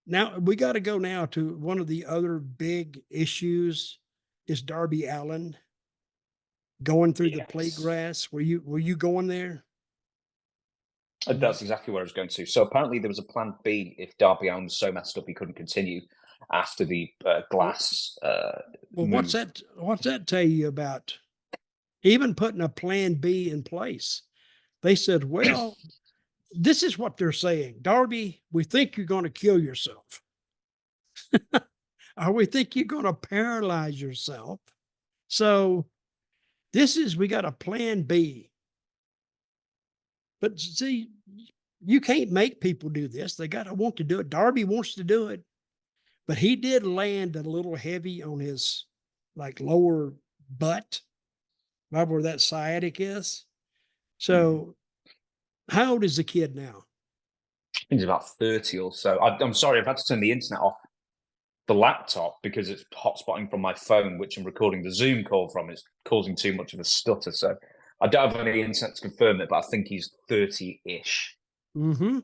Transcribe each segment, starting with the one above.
Now we got to go now to one of the other big issues is Darby Allin going through the plate Yes. grass. Were you going there? That's exactly where I was going to. So apparently there was a plan B if Darby Allin was so messed up he couldn't continue after the Well, glass well, what's move. that? What's that tell you about even putting a plan B in place? They said, well, this is what they're saying. Darby, we think you're going to kill yourself. Or we think you're going to paralyze yourself. So we got a plan B. But see, you can't make people do this. They got to want to do it. Darby wants to do it, but he did land a little heavy on his like lower butt, right where that sciatic is. Mhm. So how old is the kid now? I think he's about 30 or so. I'm sorry, I've had to turn the internet off the laptop because it's hotspotting from my phone, which I'm recording the Zoom call from. It's causing too much of a stutter. So I don't have any internet to confirm it, but I think he's 30-ish. Mm-hmm.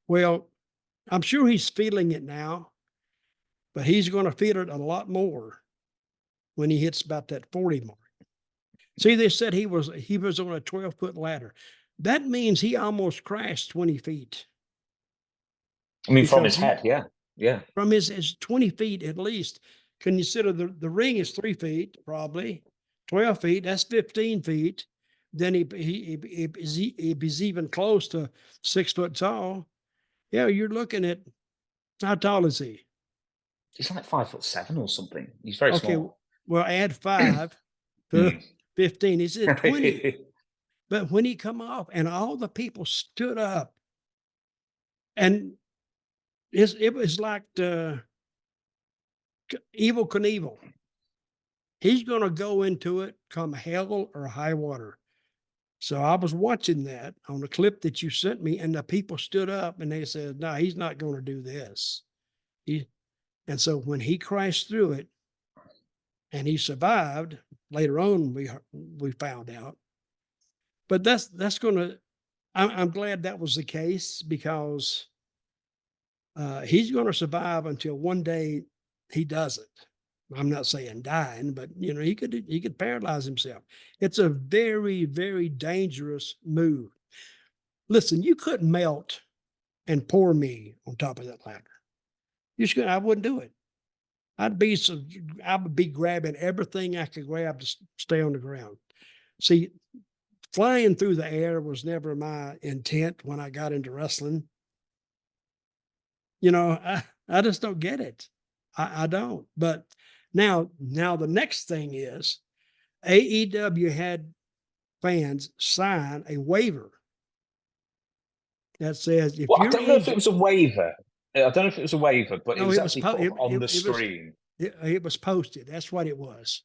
Well, I'm sure he's feeling it now, but he's going to feel it a lot more when he hits about that 40 mark. See, they said he was on a 12-foot ladder. That means he almost crashed 20 feet I mean, from because his head, yeah. Yeah. from his 20 feet at least. Consider the ring is 3 feet, probably 12 feet. That's 15 feet. Then he's even close to 6 foot tall. Yeah, you're looking at how tall is he? He's like 5'7" or something. He's very Okay, small. well, add 5 to Mm. 15. He's at 20. But when he come off and all the people stood up and it was like the evil Knievel. He's going to go into it come hell or high water. So I was watching that on the clip that you sent me, and the people stood up and they said, "No, he's not going to do this." And so when he crashed through it and he survived, later on we found out. But that's going to. I'm glad that was the case because he's going to survive until one day he doesn't. I'm not saying dying, but he could paralyze himself. It's a very, very dangerous move. Listen, you couldn't melt and pour me on top of that ladder. I wouldn't do it. I would be grabbing everything I could grab to stay on the ground. See, flying through the air was never my intent when I got into wrestling. I just don't get it. I don't. But now the next thing is AEW had fans sign a waiver that says if Well, I you're don't know if it injured, was a waiver. I don't know if it was a waiver, but it no, was it was actually put up on the it was screen. it was posted. That's what it was.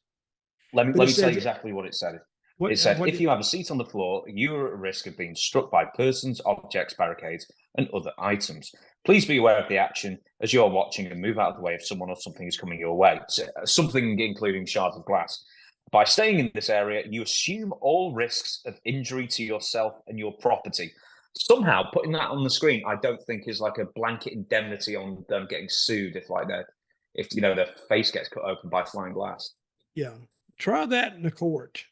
Let me But let it me tell you says exactly what it said. what It said, what if it, you have a seat on the floor, you are at risk of being struck by persons, objects, barricades, and other items. Please be aware of the action as you're watching and move out of the way if someone or something is coming your way. So, something including shards of glass. By staying in this area, you assume all risks of injury to yourself and your property. Somehow, putting that on the screen, I don't think is like a blanket indemnity on them getting sued if their face gets cut open by flying glass. yeah. Try that in the court.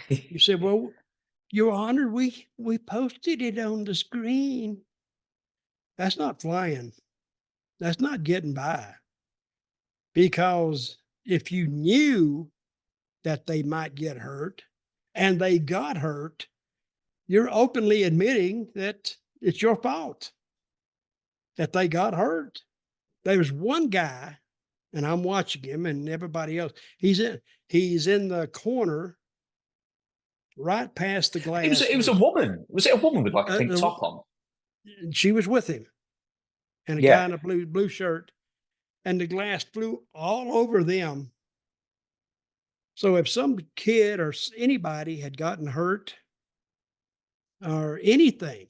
You said, "Well, Your Honor, we posted it on the screen." That's not flying. That's not getting by. Because if you knew that they might get hurt and they got hurt, you're openly admitting that it's your fault that they got hurt. There was one guy, and I'm watching him and everybody else. He's in the corner right past the It was glass it was a where woman. Was it a woman with like a pink uh, top on? she was with him and a guy Yeah. in a blue shirt, and the glass flew all over them. So if some kid or anybody had gotten hurt or anything,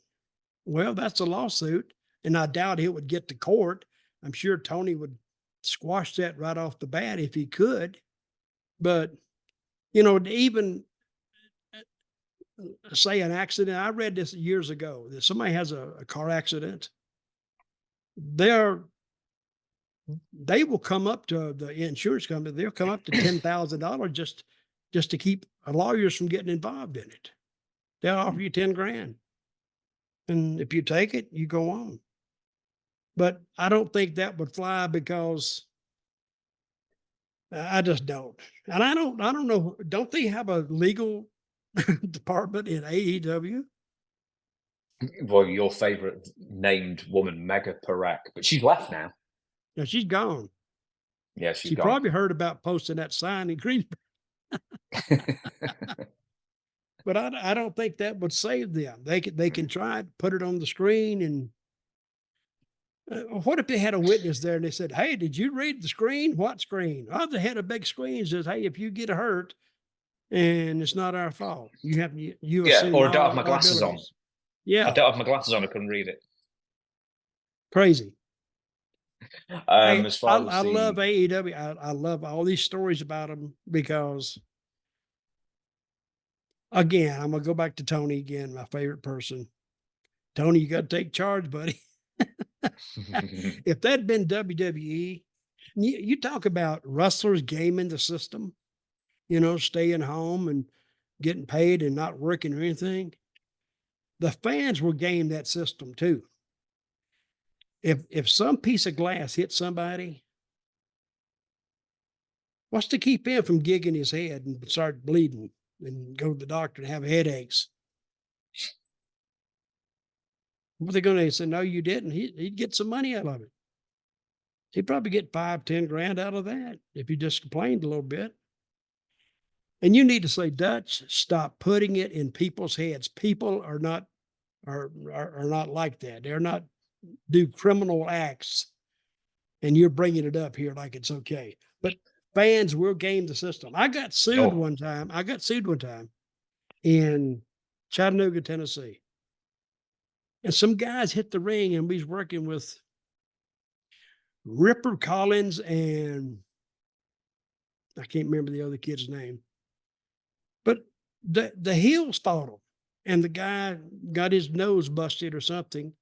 well, that's a lawsuit, and I doubt it would get to court. I'm sure Tony would squash that right off the bat if he could. But, to even say an accident, I read this years ago that somebody has a car accident. They're they will come up to the insurance company. They'll come up to $10,000 just to keep lawyers from getting involved in it. They'll offer you 10 grand. And if you take it, you go on. But I don't think that would fly because I just don't. And I don't know. Don't they have a legal department in AEW? Well, your favorite named woman, Mega Perek, but she's left now. No, she's gone. Yeah, she's She gone. probably heard about posting that sign in Greensboro. But I don't think that would save them. They can try to put it on the screen. And what if they had a witness there and they said, "Hey, did you read the screen? What screen?" Oh, they had a big screen that says, "Hey, if you get hurt and it's not our fault, you assume or I don't all have my glasses on. liabilities." Yeah, I don't have my glasses on. I couldn't read it. crazy. Hey, As far I as love AEW. I love all these stories about them because, again, I'm gonna go back to Tony again, my favorite person. Tony, you got to take charge, buddy. If that'd been WWE, you talk about wrestlers gaming the system, staying home and getting paid and not working or anything. The fans will game that system too. If some piece of glass hits somebody, what's to keep him from gigging his head and start bleeding and go to the doctor and have headaches? What are they going to say? No, you didn't. He'd get some money out of it. He'd probably get 5-10 grand out of that if he just complained a little bit. And you need to say, Dutch, stop putting it in people's heads. People are not like that. They're not do criminal acts, and you're bringing it up here like it's okay. But fans will game the system. I got sued one time. In Chattanooga, Tennessee. And some guys hit the ring, and we was working with Ripper Collins and I can't remember the other kid's name. But the heels fought him, and the guy got his nose busted or something.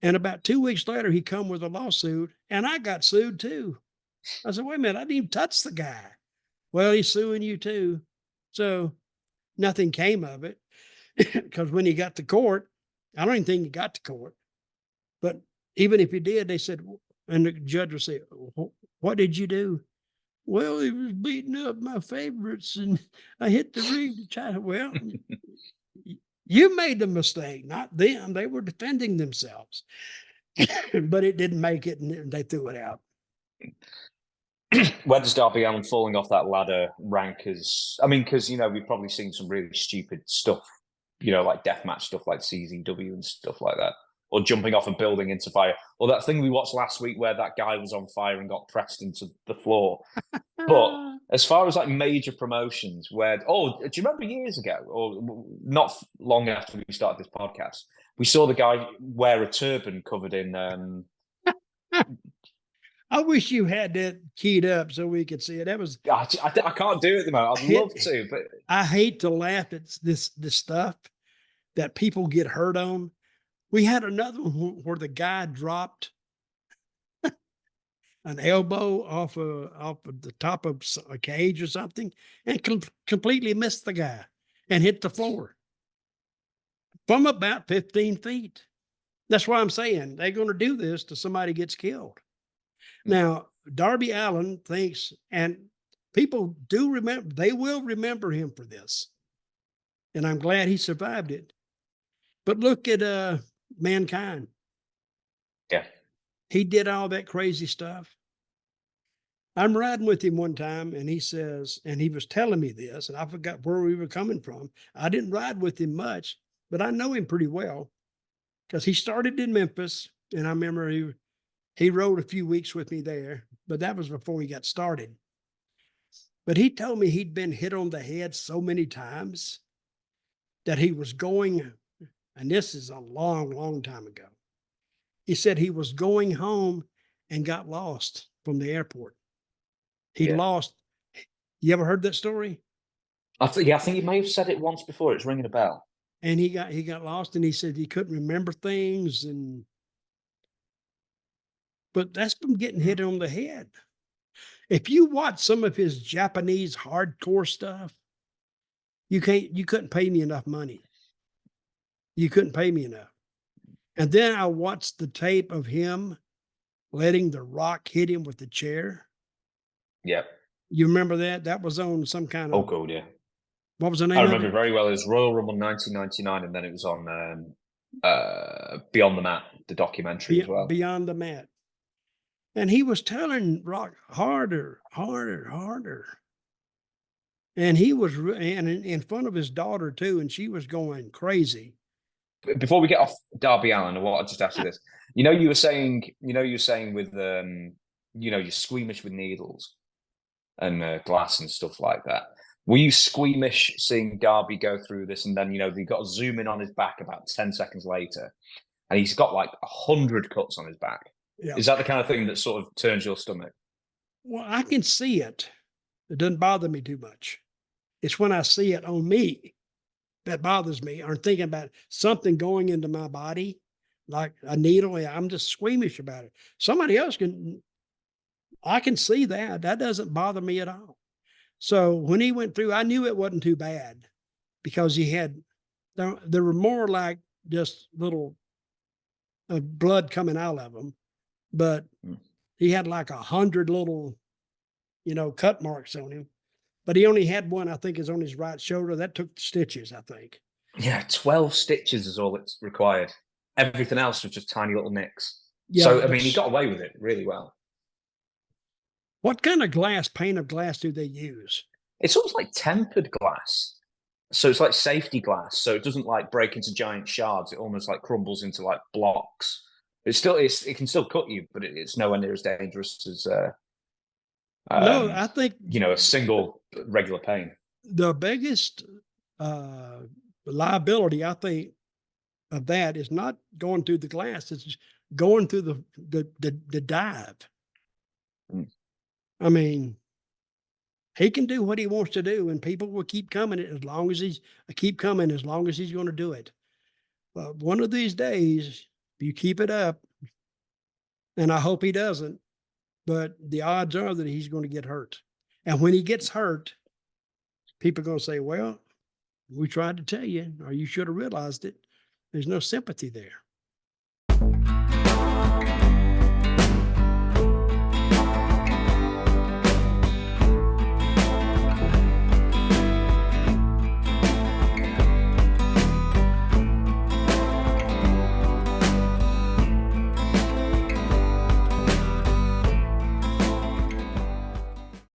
And about 2 weeks later, he come with a lawsuit, and I got sued too. I said, "Wait a minute, I didn't even touch the guy." "Well, he's suing you too." So nothing came of it because when he got to court, I don't even think he got to court. But even if he did, they said, and the judge would say, "What did you do?" "Well, he was beating up my favorites and I hit the ring to try to." Well, you made the mistake, not them. They were defending themselves. But it didn't make it, and they threw it out. Where does Darby Allin falling off that ladder rank as? I mean, because we've probably seen some really stupid stuff, like deathmatch stuff, like CZW and stuff like that, or jumping off a building into fire, or that thing we watched last week where that guy was on fire and got pressed into the floor. But as far as like major promotions, do you remember years ago, or not long after we started this podcast, we saw the guy wear a turban covered in. I wish you had that keyed up so we could see it. That was. I can't do it at the moment. I'd love to, but I hate to laugh at this stuff that people get hurt on. We had another one where the guy dropped an elbow off of the top of a cage or something and completely missed the guy and hit the floor from about 15 feet. That's why I'm saying they're going to do this till somebody gets killed. Now, Darby Allin thinks, and people do remember, they will remember him for this. And I'm glad he survived it. But look at Mankind. Yeah. He did all that crazy stuff. I'm riding with him one time, and he says, and he was telling me this, and I forgot where we were coming from. I didn't ride with him much, but I know him pretty well because he started in Memphis, and I remember he rode a few weeks with me there, but that was before he got started. But he told me he'd been hit on the head so many times that he was going, and this is a long, long time ago. He said he was going home and got lost from the airport. He lost. You ever heard that story? I think you may have said it once before. It's ringing a bell. And he got lost, and he said he couldn't remember things, and but that's from getting hit on the head. If you watch some of his Japanese hardcore stuff, you couldn't pay me enough money. You couldn't pay me enough. And then I watched the tape of him letting The Rock hit him with the chair. Yep. You remember that? That was on some kind Oh, of, God, yeah. what was the name I of remember it? very well. It was Royal Rumble 1999, and then it was on Beyond the Mat, the documentary as well. Beyond the Mat. And he was telling Rock harder, harder, harder. And he was, and in front of his daughter too, and she was going crazy. Before we get off Darby Allin, I want to just ask you this. You were saying with, you're squeamish with needles and glass and stuff like that. Were you squeamish seeing Darby go through this, and then they got a zoom in on his back about 10 seconds later, and he's got like 100 cuts on his back? Yeah. Is that the kind of thing that sort of turns your stomach? Well, I can see it. It doesn't bother me too much. It's when I see it on me that bothers me, or thinking about something going into my body, like a needle. I'm just squeamish about it. Somebody else I can see that. That doesn't bother me at all. So when he went through, I knew it wasn't too bad, because there were more like just little blood coming out of him, but he had like 100 little, cut marks on him. But he only had one, I think, is on his right shoulder. That took stitches, I think. Yeah, 12 stitches is all it's required. Everything else was just tiny little nicks. Yeah, so, I mean, he got away with it really well. What kind of pane of glass do they use? It's almost like tempered glass. So it's like safety glass. So it doesn't like break into giant shards. It almost like crumbles into like blocks. It can still cut you, but it's nowhere near as dangerous as No, I think a single regular pane. the biggest liability, I think, of that is not going through the glass; it's going through the dive. I mean, he can do what he wants to do, and people will keep coming as long as he's going to do it. But one of these days, you keep it up, and I hope he doesn't, but the odds are that he's going to get hurt. And when he gets hurt, people are going to say, well, we tried to tell you, or you should have realized it. There's no sympathy there.